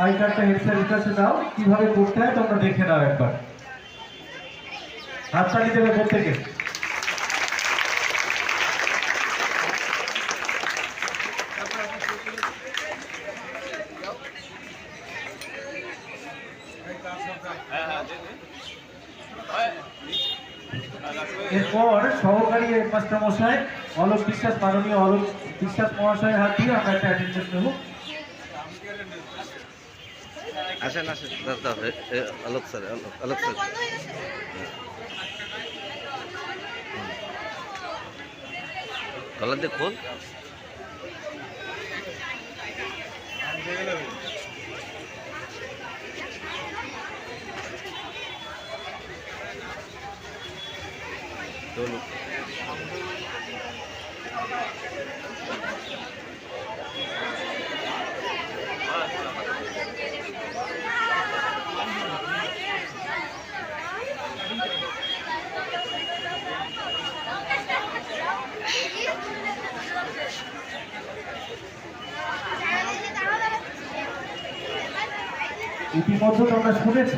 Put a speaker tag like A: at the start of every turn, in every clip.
A: I কার্ডটা head স্যারের কাছে দাও, কিভাবে করতে হয় তোমরা দেখে নাও একবার। হাততালি দেবে প্রত্যেকে। এরপর সহকারী হেডমাস্টার মশাই অলোক বিশ্বাস, মাননীয় অলোক বিশ্বাস মহাশয়ের হাত দিয়ে আমরা একটা অ্যাটেন্ডেন্স নেব।
B: আসেন আসেন আলোক স্যার, আলোক স্যার গলা দিয়ে খোল। চলুন
A: ইতিমধ্যে তোমরা শুনেছ,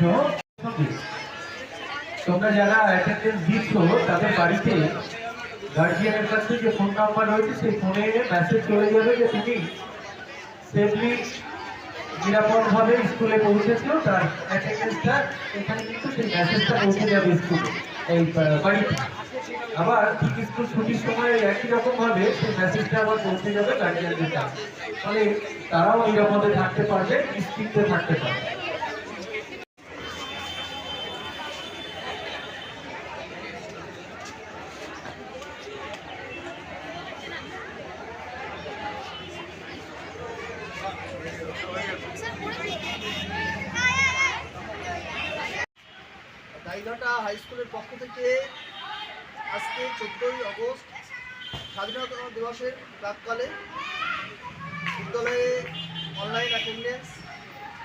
A: তোমরা যারা অ্যাটেন্ডেন্স দিচ্ছ তাদের বাড়িতে গার্জিয়ানের কাছে যে ফোন নাম্বার রয়েছে সেই ফোনে মেসেজ চলে যাবে যে তুমি সেফলি নিরাপদভাবে স্কুলে পৌঁছেছো, তার অ্যাটেন্ডেন্সটা এখানে কিন্তু সেই মেসেজটা পৌঁছে যাবে স্কুলে, এই বাড়িতে। আবার ঠিক স্কুল ছুটির সময় একই রকম ভাবে সেই মেসেজটা আবার পৌঁছে যাবে গার্জিয়ানদের কাছে, ফলে তারাও নিরাপদে থাকতে পারবে, নিশ্চিন্তে থাকতে পারবে।
C: গাইঘাটা হাই স্কুলের পক্ষ থেকে আজকে 14ই আগস্ট স্বাধীনতা দিবসের প্রাককালে বিদ্যালয়ে অনলাইন অ্যাটেন্ডেন্স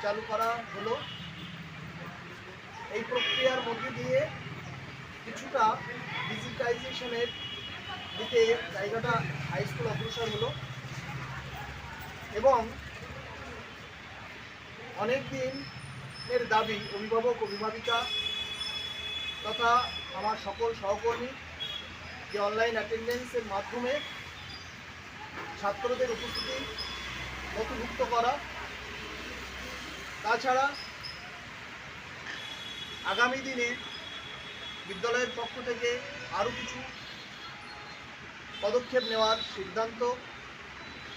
C: চালু করা হলো। এই প্রক্রিয়ার মধ্যে দিয়ে কিছুটা ডিজিটাইজেশনের দিকে গাইঘাটা হাই স্কুল অগ্রসর হলো এবং অনেক দিনের দাবি অভিভাবক অভিভাবিকা তথা আমার সকল সহকর্মী যে অনলাইন অ্যাটেন্ডেন্সের মাধ্যমে ছাত্রদের উপস্থিতি নথিভুক্ত করা, তাছাড়া আগামী দিনে বিদ্যালয়ের পক্ষ থেকে আরও কিছু পদক্ষেপ নেওয়ার সিদ্ধান্ত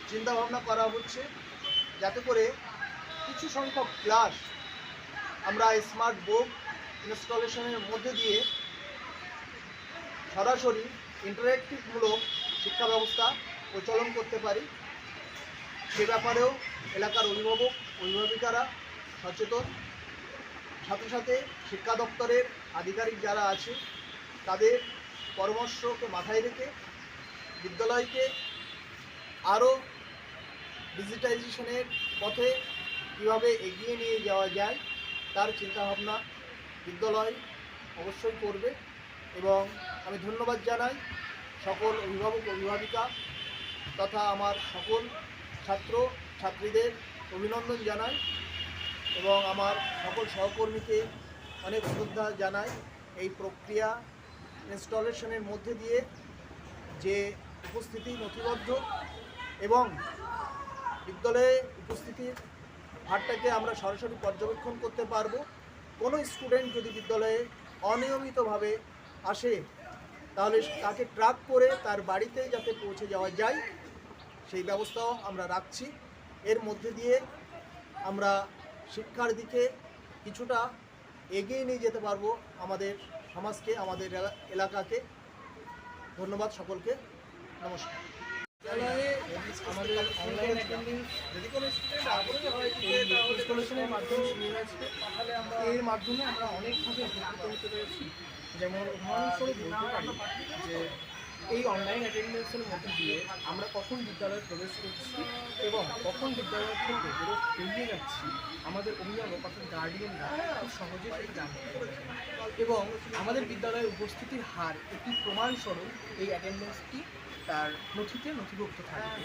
C: চিন্তাভাবনা করা হচ্ছে, যাতে করে কিছু সংখ্যক ক্লাস আমরা স্মার্ট বোর্ড ইনস্টলেশনের মধ্যে দিয়ে সরাসরি ইন্টারেক্টিভমূলক শিক্ষা ব্যবস্থা প্রচলন করতে পারি। সে ব্যাপারেও এলাকার অভিভাবক অভিভাবিকারা সচেতন, সাথে সাথে শিক্ষা দপ্তরের আধিকারিক যারা আছে তাদের পরামর্শকে মাথায় রেখে বিদ্যালয়কে আরও ডিজিটাইজেশনের পথে কীভাবে এগিয়ে নিয়ে যাওয়া যায় তার চিন্তাভাবনা বিদ্যালয় অবশ্যই করবে। এবং আমি ধন্যবাদ জানাই সকল অভিভাবক অভিভাবিকা তথা আমার সকল ছাত্র ছাত্রীদের অভিনন্দন জানাই এবং আমার সকল সহকর্মীকে অনেক শ্রদ্ধা জানাই। এই প্রক্রিয়া ইনস্টলেশনের মধ্যে দিয়ে যে উপস্থিতি নথিবদ্ধ এবং বিদ্যালয়ে উপস্থিতির হারটাকে আমরা সরাসরি পর্যবেক্ষণ করতে পারবো। কোনো স্টুডেন্ট যদি বিদ্যালয়ে অনিয়মিতভাবে আসে তাহলে তাকে ট্র্যাক করে তার বাড়িতে যাতে পৌঁছে যাওয়া যায় সেই ব্যবস্থাও আমরা রাখছি। এর মধ্যে দিয়ে আমরা শিক্ষার দিকে কিছুটা এগিয়ে নিয়ে যেতে পারবো আমাদের সমাজকে, আমাদের এলাকাকে। ধন্যবাদ সকলকে, নমস্কার। বিদ্যালয়ে আমাদের অনলাইন অ্যাটেন্ডেন্স যদি কোনো স্টুডেন্ট ইনস্টলেশনের মাধ্যমে নিয়ে আসবে, তাহলে আমরা এর মাধ্যমে আমরা অনেকভাবে উপকৃত হতে পেরেছি। যেমন উদাহরণস্বরূপ বলতে পারি যে এই অনলাইন অ্যাটেন্ডেন্সের মধ্যে দিয়ে আমরা কখন বিদ্যালয়ে প্রবেশ করছি এবং কখন বিদ্যালয় থেকে বেরিয়ে যাচ্ছি আমাদের অভিভাবক অর্থাৎ গার্ডিয়ানরা খুব সহজে সেটা জানতে পারছে এবং আমাদের বিদ্যালয়ে উপস্থিতির হার একটি প্রমাণস্বরূপ এই অ্যাটেন্ডেন্সটি
D: তার নথিতে নথিভুক্ত থাকবে।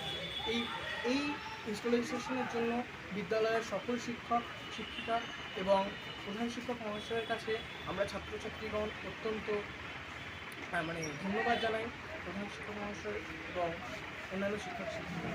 D: এই এই ইনস্টলেশনের জন্য বিদ্যালয়ের সকল শিক্ষক শিক্ষিকা এবং প্রধান শিক্ষক মহাশয়ের কাছে আমরা ছাত্রছাত্রীগণ অত্যন্ত ধন্যবাদ জানাই প্রধান শিক্ষক মহাশয় এবং অন্যান্য শিক্ষক শিক্ষিকা।